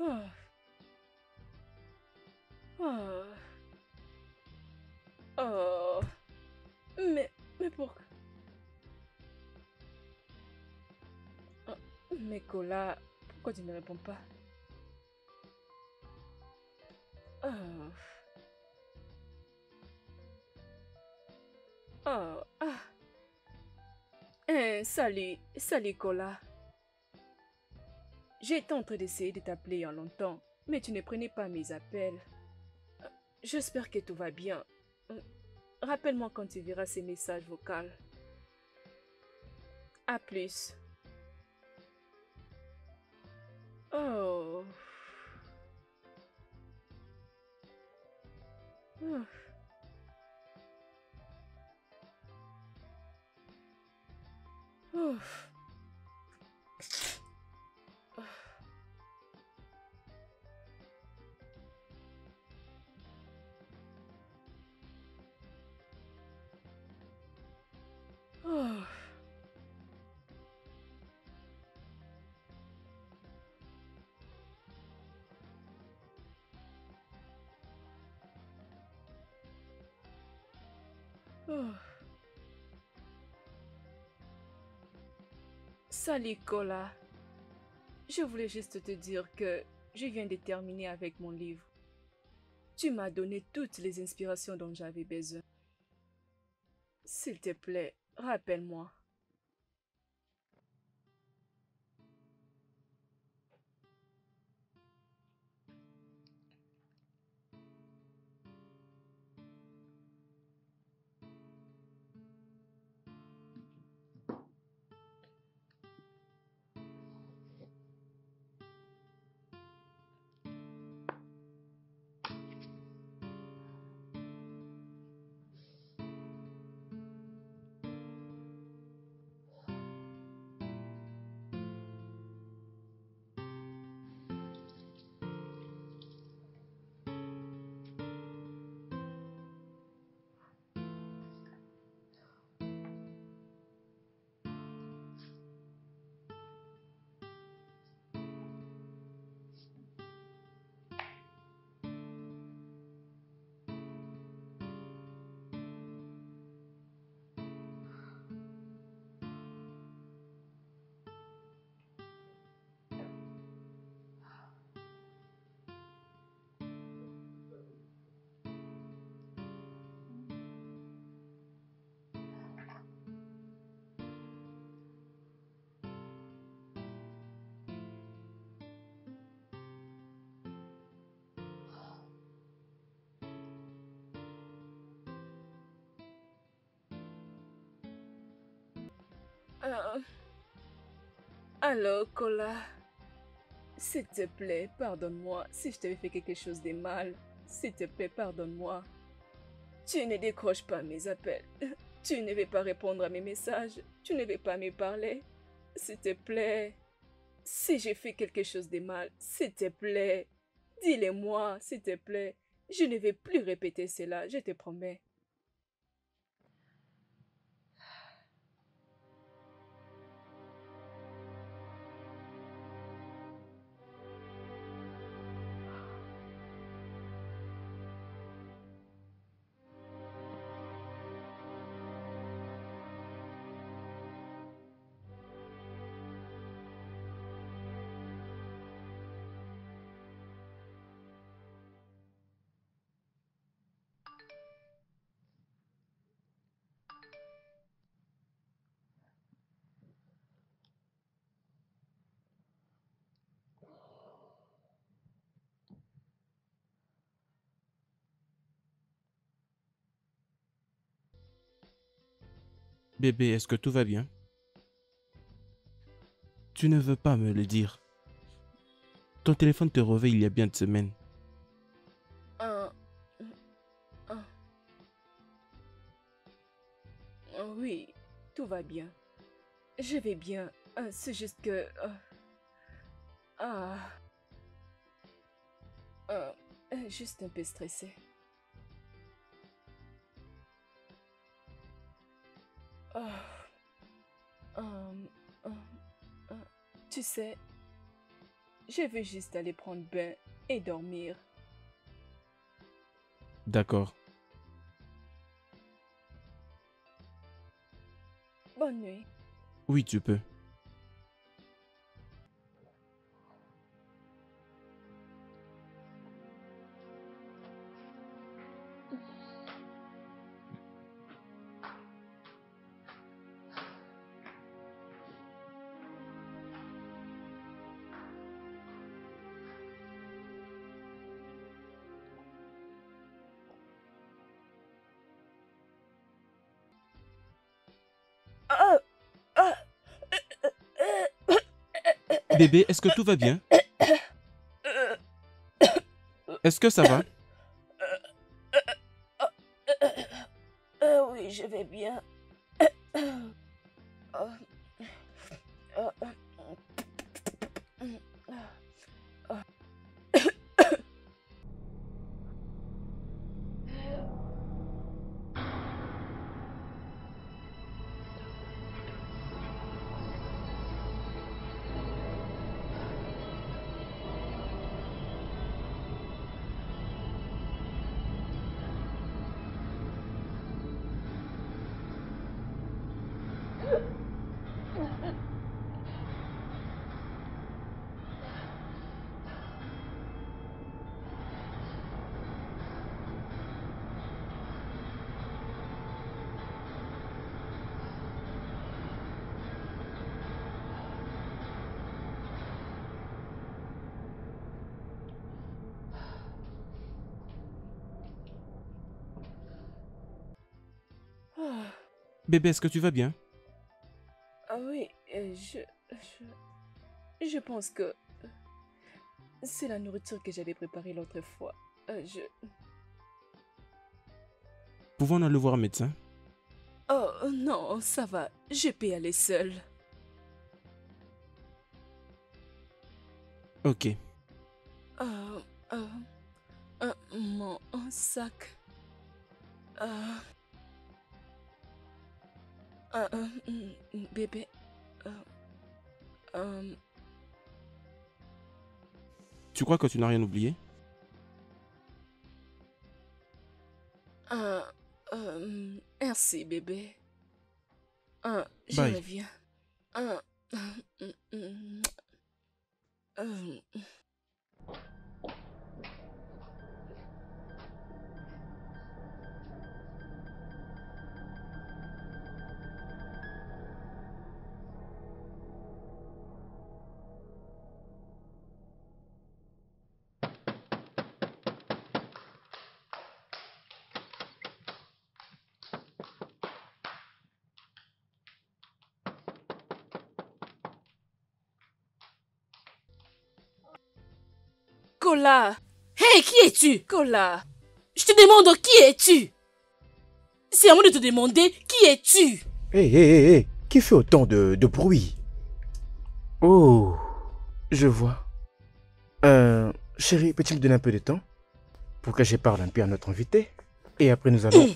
Oh. Oh. Oh. Mais pourquoi? Oh. Mais Kola, pourquoi tu ne réponds pas? Oh. Oh. Ah. Salut Kola. J'étais en train d'essayer de t'appeler il y a longtemps, mais tu ne prenais pas mes appels. J'espère que tout va bien. Rappelle-moi quand tu verras ces messages vocaux. À plus. Oh. Oh. Oh. Oh. Salut Kola. Je voulais juste te dire que je viens de terminer avec mon livre. Tu m'as donné toutes les inspirations dont j'avais besoin. S'il te plaît, rappelle-moi. Euh, alors, Kola, s'il te plaît, pardonne-moi si je t'avais fait quelque chose de mal. S'il te plaît, pardonne-moi. Tu ne décroches pas mes appels. Tu ne veux pas répondre à mes messages. Tu ne veux pas me parler. S'il te plaît. Si j'ai fait quelque chose de mal, s'il te plaît. Dis-le-moi, s'il te plaît. Je ne vais plus répéter cela, je te promets. Bébé, est-ce que tout va bien? Tu ne veux pas me le dire. Ton téléphone te réveille il y a bien de semaines. Euh, euh, oui, tout va bien. Je vais bien. C'est juste que... ah, juste un peu stressée. Ah, euh, euh, euh, tu sais, je veux juste aller prendre bain et dormir. D'accord. Bonne nuit. Oui, tu peux. Ah, ah, Bébé, est-ce que tout va bien? Est-ce que ça va? oui, je vais bien. Bébé, est-ce que tu vas bien? Ah oui, je pense que c'est la nourriture que j'avais préparée l'autre fois. Pouvons-nous aller voir un médecin? Oh non, ça va, je peux y aller seule. Ok. Euh, euh, mon sac. Bébé. Euh, Tu crois que tu n'as rien oublié? Merci, bébé. Je Bye. reviens. Euh, Kola! Hé, qui es-tu? Kola! Je te demande qui es-tu? C'est à moi de te demander qui es-tu? Hé, qui fait autant de bruit? Oh, je vois. Chérie, peux-tu me donner un peu de temps pour que je parle un peu à notre invité? Et après, nous allons...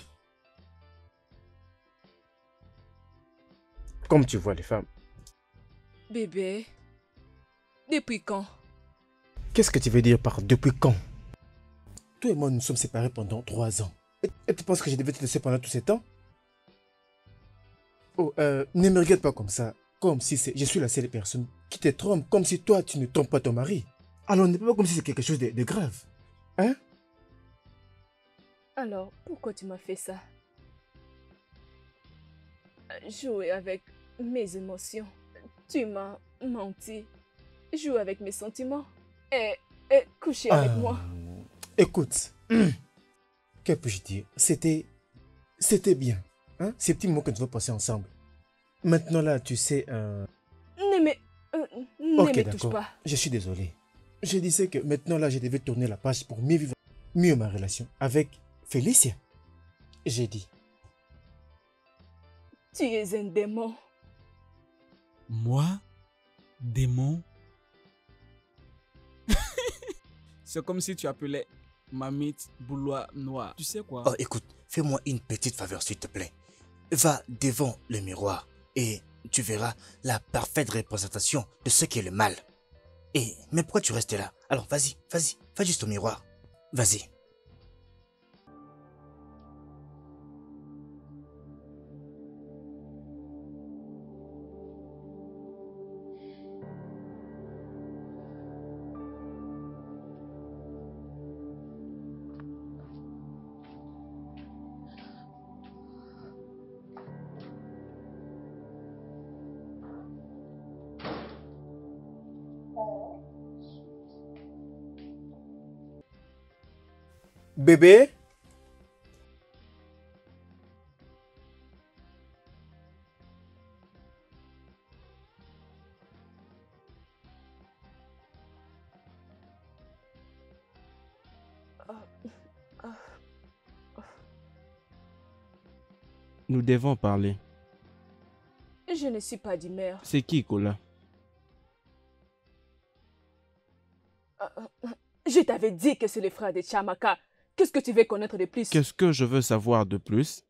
Comme tu vois, les femmes. Bébé. Depuis quand? Qu'est-ce que tu veux dire par depuis quand? Toi et moi, nous sommes séparés pendant 3 ans. Et tu penses que je devais te laisser pendant tous ces temps? Oh, ne me regarde pas comme ça. Comme si je suis la seule personne qui te trompe. Comme si toi, tu ne trompes pas ton mari. Alors, ne peut pas comme si c'est quelque chose de grave. Hein? Alors, pourquoi tu m'as fait ça? Jouer avec mes émotions. Tu m'as menti. Jouer avec mes sentiments. Et coucher avec moi. Écoute. Que puis-je dire? C'était bien. Hein? Ces petits mots que nous avons passés ensemble. Maintenant là, tu sais... Ne me touche d'accord. pas. Je suis désolé. Je disais que maintenant là, je devais tourner la page pour mieux vivre mieux ma relation avec Félicia. J'ai dit. Tu es un démon. Moi? Démon? C'est comme si tu appelais Mamite Boulois Noir. Tu sais quoi? Oh, écoute, fais-moi une petite faveur, s'il te plaît. Va devant le miroir et tu verras la parfaite représentation de ce qu'est le mal. Mais pourquoi tu restes là? Alors, vas-y, va juste au miroir. Vas-y. Bébé? Nous devons parler. Je ne suis pas d'humeur. C'est qui, Kola? Je t'avais dit que c'est le frère de Chamaka. Qu'est-ce que tu veux connaître de plus? Qu'est-ce que je veux savoir de plus?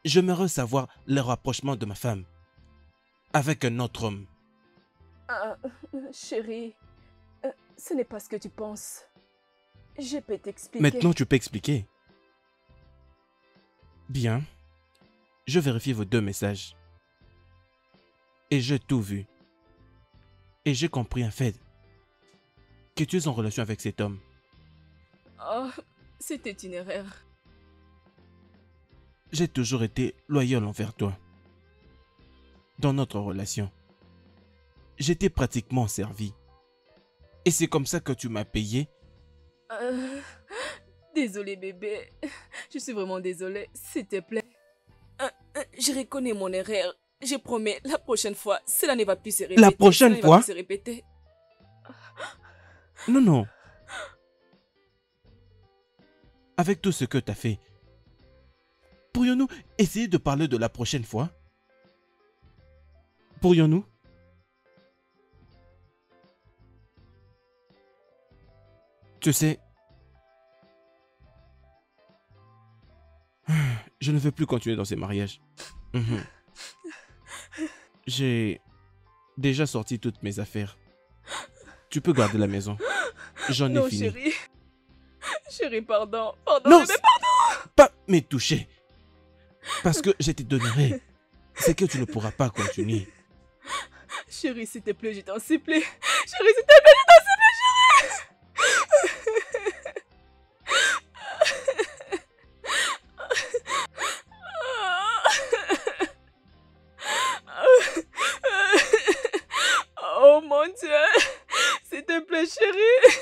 J'aimerais savoir le rapprochement de ma femme avec un autre homme. Chérie, ce n'est pas ce que tu penses. Je peux t'expliquer. Maintenant, tu peux expliquer. Bien. Je vérifie vos 2 messages. Et j'ai tout vu. Et j'ai compris en fait que tu es en relation avec cet homme. Oh, c'était une erreur. J'ai toujours été loyal envers toi. Dans notre relation, j'étais pratiquement servi. Et c'est comme ça que tu m'as payé. Désolée bébé. Je suis vraiment désolée. S'il te plaît. Je reconnais mon erreur. Je promets, la prochaine fois, cela ne va plus se répéter. La prochaine Cela ne va fois plus se répéter. Non, non. Avec tout ce que tu as fait, pourrions-nous essayer de parler de la prochaine fois? Pourrions-nous? Tu sais, je ne veux plus continuer dans ces mariages. J'ai déjà sorti toutes mes affaires. Tu peux garder la maison. J'en ai Non, fini. chérie. Chérie, pardon. Pardon, Non, bébé, pardon. pas me toucher. Parce que je te donnerai. C'est que tu ne pourras pas continuer. Chérie, s'il te plaît, je t'en supplie. Chérie, s'il te plaît, je t'en supplie, chérie. Oh mon Dieu. S'il te plaît, chérie.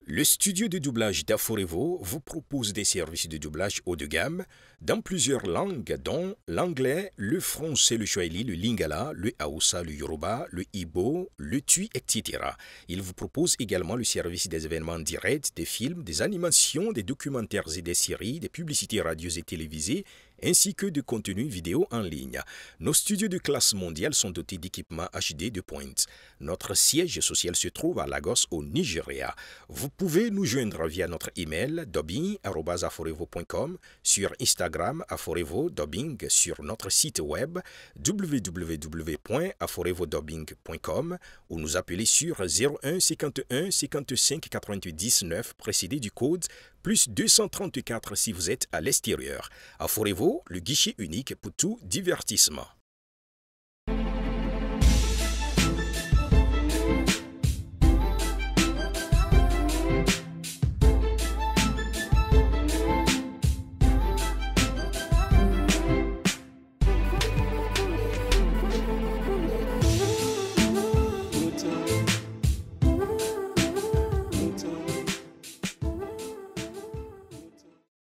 Le studio de doublage d'Aforevo vous propose des services de doublage haut de gamme dans plusieurs langues dont l'anglais, le français, le swahili, le lingala, le haoussa, le yoruba, le igbo, le tui, etc. Il vous propose également le service des événements directs, des films, des animations, des documentaires et des séries, des publicités radios et télévisées, ainsi que de contenus vidéo en ligne. Nos studios de classe mondiale sont dotés d'équipements HD de pointe. Notre siège social se trouve à Lagos, au Nigeria. Vous pouvez nous joindre via notre email dubbing@aforevo.com, sur Instagram Aforevo Dubbing, sur notre site web www.aforevodubbing.com ou nous appeler sur 01 51 55 99 précédé du code plus 234 si vous êtes à l'extérieur. Aforevo, le guichet unique pour tout divertissement.